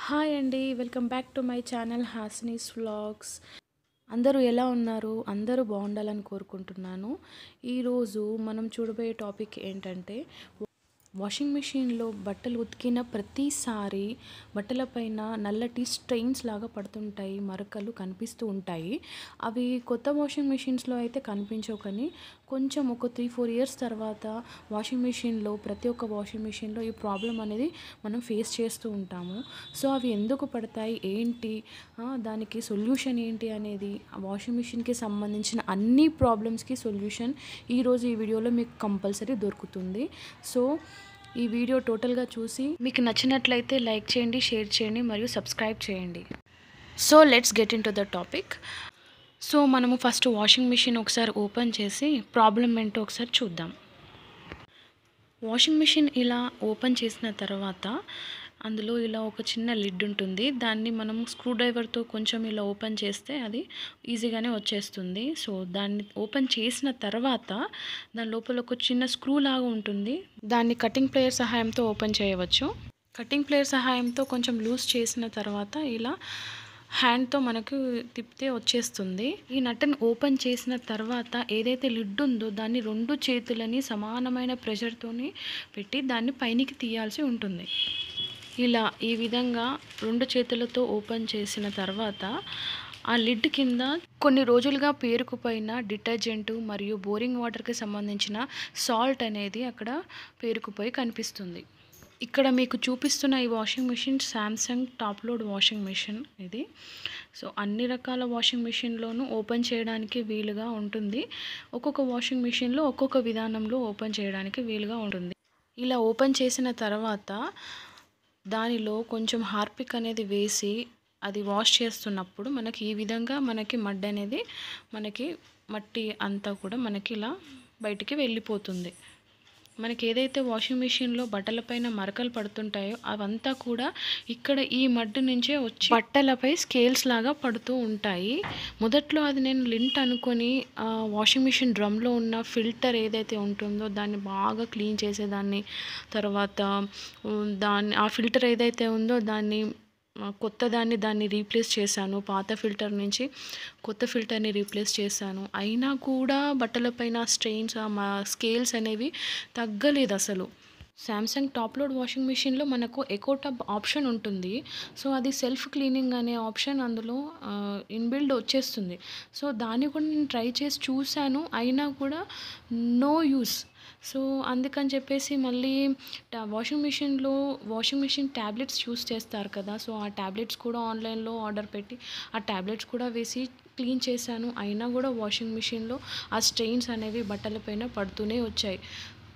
Hi అండి. Welcome back to my channel Hasini's vlogs. అందరూ ఎలా ఉన్నారు? అందరూ బాగుండాలని కోరుకుంటున్నాను. ఈరోజు మనం చూడబోయే టాపిక్ ఏంటంటే వాషింగ్ మెషిన్లో బట్టలు ఉతికిన ప్రతిసారి బట్టలపైన నల్లటి స్ట్రెయిన్స్ లాగా పడుతుంటాయి, మరకలు కనిపిస్తూ ఉంటాయి. అవి కొత్త వాషింగ్ మెషిన్స్లో అయితే కనిపించవు, కానీ కొంచెం ఒక 3-4 ఇయర్స్ తర్వాత వాషింగ్ మెషిన్లో ప్రతి ఒక్క వాషింగ్ మెషిన్లో ఈ ప్రాబ్లం అనేది మనం ఫేస్ చేస్తూ ఉంటాము. సో అవి ఎందుకు పడతాయి, ఏంటి, దానికి సొల్యూషన్ ఏంటి అనేది, వాషింగ్ మెషిన్కి సంబంధించిన అన్ని ప్రాబ్లమ్స్కి సొల్యూషన్ ఈరోజు ఈ వీడియోలో మీకు కంపల్సరీ దొరుకుతుంది. సో ఈ వీడియో టోటల్గా చూసి మీకు నచ్చినట్లయితే లైక్ చేయండి, షేర్ చేయండి మరియు సబ్స్క్రైబ్ చేయండి. So let's get in to the topic. So మనము ఫస్ట్ వాషింగ్ మెషిన్ ఒకసారి ఓపెన్ చేసి ప్రాబ్లం ఏంటో ఒకసారి చూద్దాం. వాషింగ్ మెషిన్ ఇలా ఓపెన్ చేసిన తర్వాత అందులో ఇలా ఒక చిన్న లిడ్ ఉంటుంది. దాన్ని మనం స్క్రూ డ్రైవర్తో కొంచెం ఇలా ఓపెన్ చేస్తే అది ఈజీగానే వచ్చేస్తుంది. సో దాన్ని ఓపెన్ చేసిన తర్వాత దాని లోపల ఒక చిన్న స్క్రూ లాగా ఉంటుంది. దాన్ని కటింగ్ ప్లేయర్ సహాయంతో ఓపెన్ చేయవచ్చు. కటింగ్ ప్లేయర్ సహాయంతో కొంచెం లూజ్ చేసిన తర్వాత ఇలా హ్యాండ్తో మనకు తిప్పితే వచ్చేస్తుంది. ఈ నట్టును ఓపెన్ చేసిన తర్వాత ఏదైతే లిడ్ ఉందో దాన్ని 2 చేతులని సమానమైన ప్రెషర్తోని పెట్టి దాన్ని పైనికి తీయాల్సి ఉంటుంది. ఇలా ఈ విధంగా 2 చేతులతో ఓపెన్ చేసిన తర్వాత ఆ లిడ్ కింద కొన్ని రోజులుగా పేరుకుపోయిన డిటర్జెంట్ మరియు బోరింగ్ వాటర్కి సంబంధించిన సాల్ట్ అనేది అక్కడ పేరుకుపోయి కనిపిస్తుంది. ఇక్కడ మీకు చూపిస్తున్న ఈ washing machine Samsung top load washing machine ఇది. సో అన్ని రకాల వాషింగ్ మెషిన్లోనూ ఓపెన్ చేయడానికి వీలుగా ఉంటుంది. ఒక్కొక్క వాషింగ్ మెషిన్లో ఒక్కొక్క విధానంలో ఓపెన్ చేయడానికి వీలుగా ఉంటుంది. ఇలా ఓపెన్ చేసిన తర్వాత దానిలో కొంచెం హార్పిక్ అనేది వేసి అది వాష్ చేస్తున్నప్పుడు మనకి ఈ విధంగా మనకి మడ్ అనేది మట్టి అంతా కూడా మనకి ఇలా బయటికి వెళ్ళిపోతుంది. మనకి ఏదైతే వాషింగ్ మెషిన్లో బట్టలపైన మరకలు పడుతుంటాయో అవంతా కూడా ఇక్కడ ఈ మడ్డు నుంచే వచ్చి బట్టలపై స్కేల్స్ లాగా పడుతూ ఉంటాయి. మొదట్లో అది నేను లింట్ అనుకొని వాషింగ్ మెషిన్ డ్రమ్లో ఉన్న ఫిల్టర్ ఏదైతే ఉంటుందో దాన్ని బాగా క్లీన్ చేసేదాన్ని. తర్వాత ఆ ఫిల్టర్ ఏదైతే ఉందో దాన్ని రీప్లేస్ చేశాను. పాత ఫిల్టర్ నుంచి కొత్త ఫిల్టర్ని రీప్లేస్ చేశాను. అయినా కూడా బట్టలపైన స్ట్రెయిన్స్ స్కేల్స్ అనేవి తగ్గలేదు అసలు. శాంసంగ్ టాప్ లోడ్ వాషింగ్ మెషిన్లో మనకు ఎకో టబ్ ఆప్షన్ ఉంటుంది. సో అది సెల్ఫ్ క్లీనింగ్ అనే ఆప్షన్ అందులో ఇన్బిల్డ్ వచ్చేస్తుంది. సో దాన్ని కూడా నేను ట్రై చేసి చూశాను, అయినా కూడా నో యూస్. సో అందుకని చెప్పేసి మళ్ళీ వాషింగ్ మెషిన్ ట్యాబ్లెట్స్ యూస్ చేస్తారు కదా. సో ఆ ట్యాబ్లెట్స్ కూడా ఆన్లైన్లో ఆర్డర్ పెట్టి ఆ ట్యాబ్లెట్స్ కూడా వేసి క్లీన్ చేశాను. అయినా కూడా వాషింగ్ మెషిన్లో ఆ స్ట్రెయిన్స్ అనేవి బట్టలపైన పడుతూనే వచ్చాయి.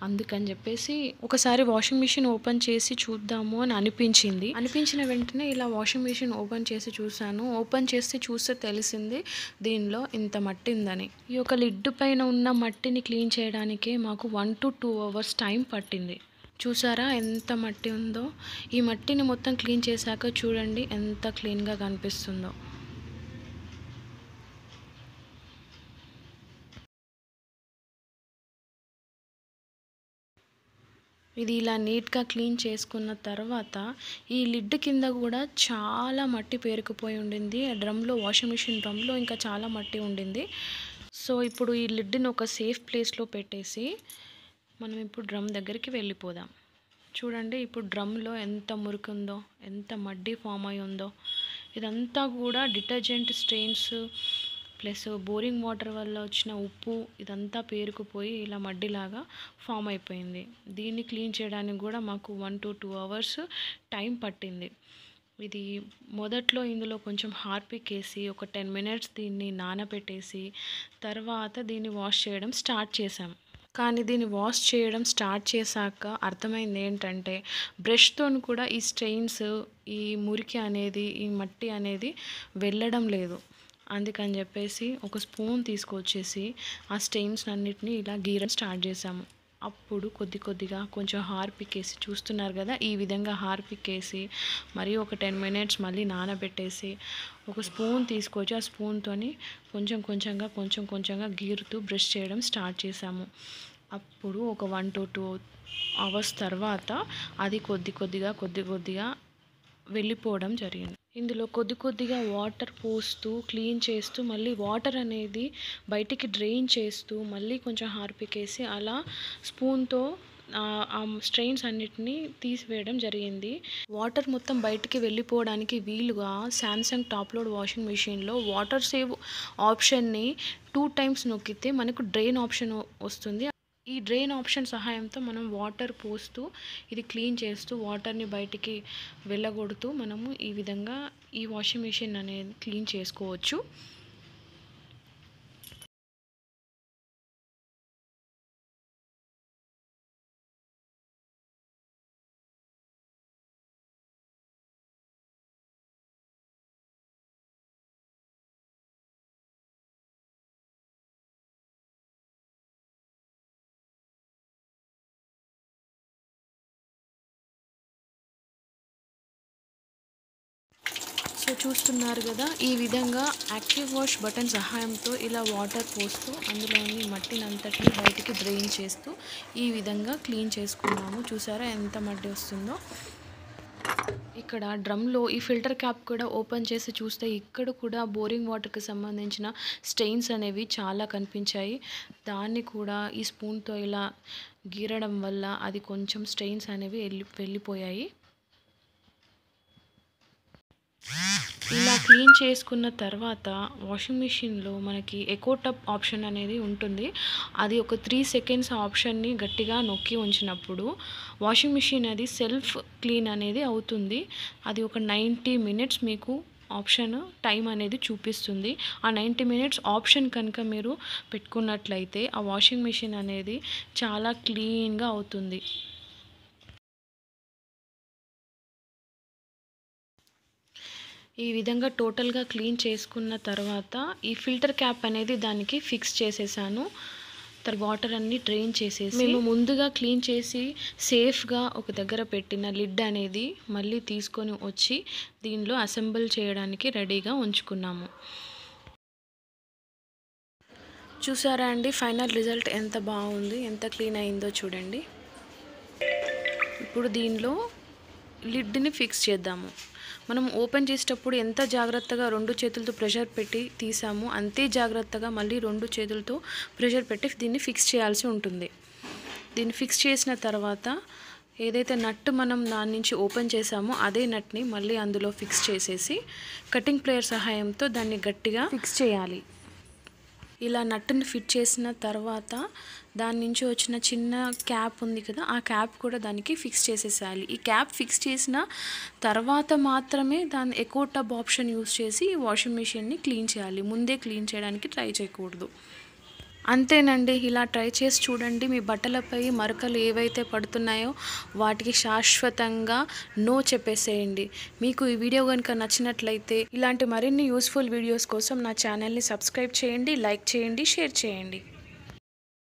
అందుకని చెప్పేసి ఒకసారి వాషింగ్ మెషిన్ ఓపెన్ చేసి చూద్దాము అని అనిపించిన వెంటనే ఇలా వాషింగ్ మెషిన్ ఓపెన్ చేసి చూశాను. ఓపెన్ చేసి చూస్తే తెలిసింది దీనిలో ఇంత మట్టి ఉందని. ఈ యొక్క లిడ్ పైన ఉన్న మట్టిని క్లీన్ చేయడానికే మాకు 1 to 2 hours టైం పట్టింది. చూసారా ఎంత మట్టి ఉందో. ఈ మట్టిని మొత్తం క్లీన్ చేశాక చూడండి ఎంత క్లీన్గా కనిపిస్తుందో. ఇది ఇలా నీట్గా క్లీన్ చేసుకున్న తర్వాత ఈ లిడ్ కింద కూడా చాలా మట్టి పేరుకుపోయి ఉండింది. వాషింగ్ మెషిన్ డ్రమ్లో ఇంకా చాలా మట్టి ఉండింది. సో ఇప్పుడు ఈ లిడ్ని ఒక సేఫ్ ప్లేస్లో పెట్టేసి మనం ఇప్పుడు డ్రమ్ దగ్గరికి వెళ్ళిపోదాం. చూడండి ఇప్పుడు డ్రమ్లో ఎంత మురికి ఉందో, ఎంత మడ్డి ఫామ్ అయి ఉందో. ఇదంతా కూడా detergent strains plus boring water వల్ల వచ్చిన ఉప్పు ఇదంతా పేరుకుపోయి ఇలా మడ్డిలాగా ఫామ్ అయిపోయింది. దీన్ని క్లీన్ చేయడానికి కూడా మాకు 1 to 2 hours టైం పట్టింది. ఇది మొదట్లో ఇందులో కొంచెం హార్పిక్ వేసి ఒక 10 minutes దీన్ని నానబెట్టేసి తర్వాత దీన్ని వాష్ చేయడం స్టార్ట్ చేసాం. కానీ దీన్ని వాష్ చేయడం స్టార్ట్ చేశాక అర్థమైంది ఏంటంటే బ్రష్తో కూడా ఈ స్ట్రెయిన్స్, ఈ మురికి అనేది, ఈ మట్టి అనేది వెళ్ళడం లేదు. అందుకని చెప్పేసి ఒక స్పూన్ తీసుకొచ్చేసి ఆ స్టెయిన్స్ అన్నిటినీ ఇలా గీరడం స్టార్ట్ చేసాము. అప్పుడు కొద్దిగా కొంచెం హార్పిక్ వేసి చూస్తున్నారు కదా, ఈ విధంగా హార్పిక్ వేసి మరి ఒక 10 minutes మళ్ళీ నానబెట్టేసి ఒక స్పూన్ తీసుకొచ్చి ఆ స్పూన్తోని కొంచెం కొంచెంగా గీరుతూ బ్రష్ చేయడం స్టార్ట్ చేసాము. అప్పుడు ఒక 1 to 2 hours తర్వాత అది కొద్దిగా వెళ్ళిపోవడం జరిగింది. ఇందులో కొద్దిగా వాటర్ పోస్తూ క్లీన్ చేస్తూ మళ్ళీ వాటర్ అనేది బయటికి డ్రైన్ చేస్తూ మళ్ళీ కొంచెం హార్పిక్ వేసి అలా స్పూన్తో ఆ స్ట్రెయిన్స్ అన్నిటినీ తీసివేయడం జరిగింది. వాటర్ మొత్తం బయటికి వెళ్ళిపోవడానికి వీలుగా శాంసంగ్ టాప్ లోడ్ వాషింగ్ మెషిన్లో వాటర్ సేవ్ ఆప్షన్ని 2 టైమ్స్ నొక్కితే మనకు డ్రైన్ ఆప్షన్ వస్తుంది. ఈ డ్రైన్ ఆప్షన్ సహాయంతో మనం వాటర్ పోస్తూ ఇది క్లీన్ చేస్తూ వాటర్ని బయటికి వెళ్ళగొడుతూ మనము ఈ విధంగా ఈ వాషింగ్ మెషిన్ అనేది క్లీన్ చేసుకోవచ్చు. సో చూస్తున్నారు కదా, ఈ విధంగా యాక్టివ్ వాష్ బటన్ సహాయంతో ఇలా వాటర్ పోస్తూ అందులోని మట్టిని అంతటిని బయటికి డ్రైన్ చేస్తూ ఈ విధంగా క్లీన్ చేసుకున్నాము. చూసారా ఎంత మట్టి వస్తుందో. ఇక్కడ డ్రమ్లో ఈ ఫిల్టర్ క్యాప్ కూడా ఓపెన్ చేసి చూస్తే ఇక్కడ కూడా బోరింగ్ వాటర్కి సంబంధించిన స్టెయిన్స్ అనేవి చాలా కనిపించాయి. దాన్ని కూడా ఈ స్పూన్తో ఇలా గీరడం వల్ల అది కొంచెం స్టెయిన్స్ అనేవి వెళ్ళిపోయాయి. ఇలా క్లీన్ చేసుకున్న తర్వాత వాషింగ్ మిషన్లో మనకి ఎకో టబ్ ఆప్షన్ అనేది ఉంటుంది. అది ఒక 3 సెకండ్స్ ఆప్షన్ని గట్టిగా నొక్కి ఉంచినప్పుడు వాషింగ్ మిషన్ అది సెల్ఫ్ క్లీన్ అనేది అవుతుంది. అది ఒక 90 మినిట్స్ మీకు ఆప్షన్ టైం అనేది చూపిస్తుంది. ఆ 90 మినిట్స్ ఆప్షన్ కనుక మీరు పెట్టుకున్నట్లయితే ఆ వాషింగ్ మిషన్ అనేది చాలా క్లీన్గా అవుతుంది. ఈ విధంగా టోటల్గా క్లీన్ చేసుకున్న తర్వాత ఈ ఫిల్టర్ క్యాప్ అనేది దానికి ఫిక్స్ చేసేసాను. వాటర్ అన్నీ డ్రైన్ చేసేసి మేము ముందుగా క్లీన్ చేసి సేఫ్గా ఒక దగ్గర పెట్టిన లిడ్ అనేది మళ్ళీ తీసుకొని వచ్చి దీనిలో అసెంబుల్ చేయడానికి రెడీగా ఉంచుకున్నాము. చూసారా అండి, ఫైనల్ రిజల్ట్ ఎంత బాగుంది, ఎంత క్లీన్ అయిందో చూడండి. ఇప్పుడు దీనిలో లిడ్ని ఫిక్స్ చేద్దాము. మనం ఓపెన్ చేసేటప్పుడు ఎంత జాగ్రత్తగా 2 చేతులతో ప్రెషర్ పెట్టి తీసామో అంతే జాగ్రత్తగా మళ్ళీ 2 చేతులతో ప్రెషర్ పెట్టి దీన్ని ఫిక్స్ చేయాల్సి ఉంటుంది. దీన్ని ఫిక్స్ చేసిన తర్వాత ఏదైతే నట్ మనం దాని నుంచి ఓపెన్ చేసామో అదే నట్ని మళ్ళీ అందులో ఫిక్స్ చేసేసి కటింగ్ ప్లేయర్ సహాయంతో దాన్ని గట్టిగా ఫిక్స్ చేయాలి. ఇలా నట్టుని ఫిట్ చేసిన తర్వాత దాని నుంచి వచ్చిన చిన్న క్యాప్ ఉంది కదా, ఆ క్యాప్ కూడా దానికి ఫిక్స్ చేసేసేయాలి. ఈ క్యాప్ ఫిక్స్ చేసిన తర్వాత మాత్రమే దాని ఎకో టబ్ ఆప్షన్ యూస్ చేసి వాషింగ్ మెషిన్ని క్లీన్ చేయాలి. ముందే క్లీన్ చేయడానికి ట్రై చేయకూడదు. అంతేనండి, ఇలా ట్రై చేసి చూడండి. మీ బట్టలపై మరకలు ఏవైతే పడుతున్నాయో వాటికి శాశ్వతంగా నో చెప్పేసేయండి. మీకు ఈ వీడియో కనుక నచ్చినట్లయితే ఇలాంటి మరిన్ని యూస్ఫుల్ వీడియోస్ కోసం నా ఛానల్ని సబ్స్క్రైబ్ చేయండి, లైక్ చేయండి, షేర్ చేయండి.